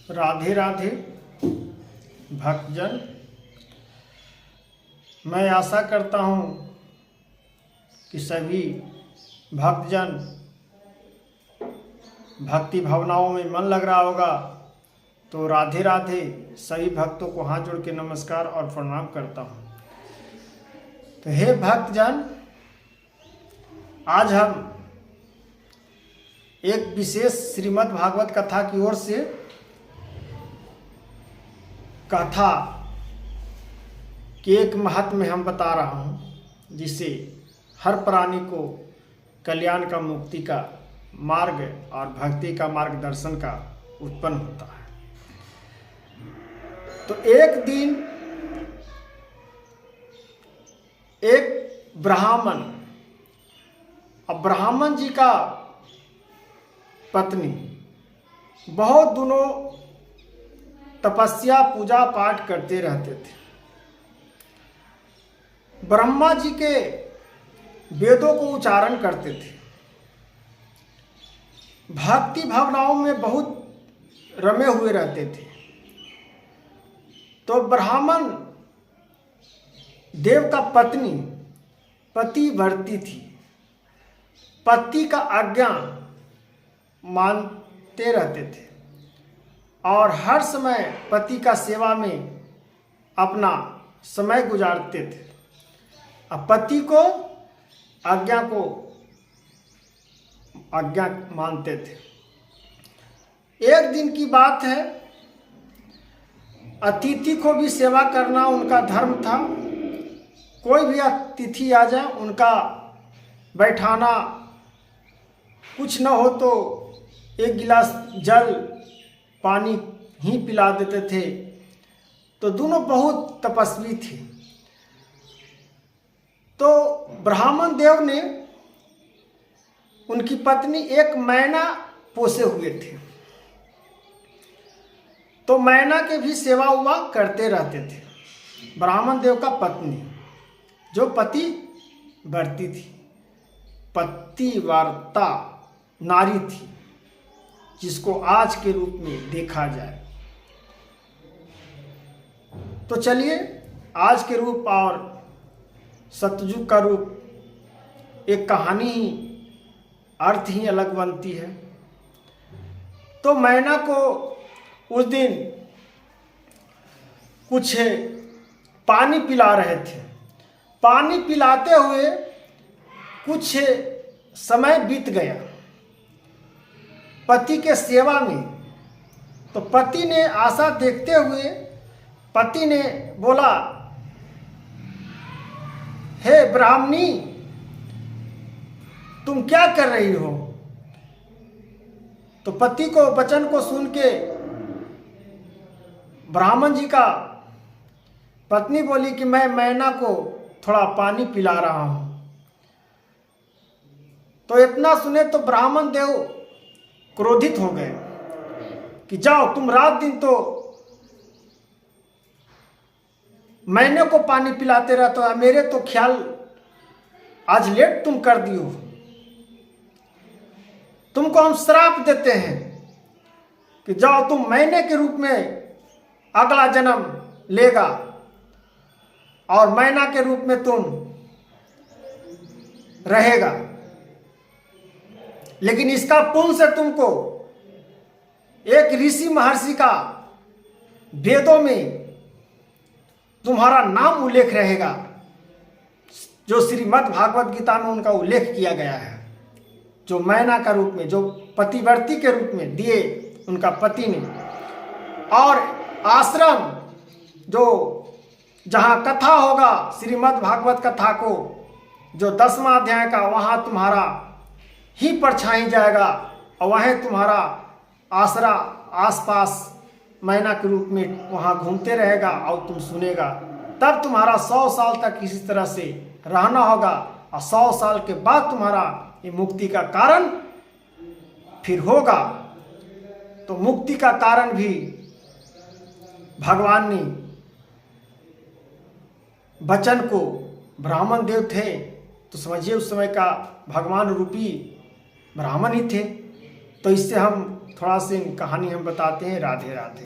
राधे राधे भक्तजन। मैं आशा करता हूँ कि सभी भक्तजन भक्ति भावनाओं में मन लग रहा होगा। तो राधे राधे सभी भक्तों को हाथ जोड़ के नमस्कार और प्रणाम करता हूँ। तो हे भक्तजन, आज हम एक विशेष श्रीमद् भागवत कथा की ओर से कथा के एक महत्व हम बता रहा हूँ, जिससे हर प्राणी को कल्याण का, मुक्ति का मार्ग और भक्ति का मार्गदर्शन का उत्पन्न होता है। तो एक दिन एक ब्राह्मण, अब ब्राह्मण जी का पत्नी बहुत दिनों तपस्या पूजा पाठ करते रहते थे। ब्रह्मा जी के वेदों को उच्चारण करते थे, भक्ति भावनाओं में बहुत रमे हुए रहते थे। तो ब्राह्मण देव का पत्नी पतिव्रती थी, पति का आज्ञा मानते रहते थे और हर समय पति का सेवा में अपना समय गुजारते थे। अब पति को आज्ञा मानते थे। एक दिन की बात है, अतिथि को भी सेवा करना उनका धर्म था। कोई भी अतिथि आ जाए उनका बैठाना, कुछ न हो तो एक गिलास जल पानी ही पिला देते थे। तो दोनों बहुत तपस्वी थे। तो ब्राह्मण देव ने उनकी पत्नी एक मैना पोसे हुए थे, तो मैना के भी सेवा उवा करते रहते थे। ब्राह्मण देव का पत्नी जो पतिव्रती थी, पतिव्रता नारी थी, जिसको आज के रूप में देखा जाए तो चलिए आज के रूप और सतयुग का रूप, एक कहानी ही अर्थ ही अलग बनती है। तो मैना को उस दिन कुछ पानी पिला रहे थे। पानी पिलाते हुए कुछ समय बीत गया पति के सेवा में। तो पति ने आशा देखते हुए पति ने बोला, हे ब्राह्मणी, तुम क्या कर रही हो? तो पति को वचन को सुन के ब्राह्मण जी का पत्नी बोली कि मैं मैना को थोड़ा पानी पिला रहा हूं। तो इतना सुने तो ब्राह्मण देव क्रोधित हो गए कि जाओ, तुम रात दिन तो मैने को पानी पिलाते रहते हो, मेरे तो ख्याल आज लेट तुम कर दियो। तुमको हम श्राप देते हैं कि जाओ, तुम मैने के रूप में अगला जन्म लेगा और मैना के रूप में तुम रहेगा। लेकिन इसका पुण्य से तुमको एक ऋषि महर्षि का वेदों में तुम्हारा नाम उल्लेख रहेगा, जो श्रीमद् भागवत गीता में उनका उल्लेख किया गया है। जो मैना का रूप में, जो पतिव्रती के रूप में दिए उनका पति ने। और आश्रम जो जहाँ कथा होगा श्रीमद् भागवत कथा को, जो 10वां अध्याय का, वहाँ तुम्हारा ही परछाई जाएगा और वहीं तुम्हारा आसरा आसपास मैना के रूप में वहाँ घूमते रहेगा और तुम सुनेगा। तब तुम्हारा 100 साल तक इसी तरह से रहना होगा और 100 साल के बाद तुम्हारा ये मुक्ति का कारण फिर होगा। तो मुक्ति का कारण भी भगवान ने वचन को, ब्राह्मण देव थे तो समझिए उस समय का भगवान रूपी ब्राह्मण ही थे। तो इससे हम थोड़ा सी कहानी हम बताते हैं। राधे राधे।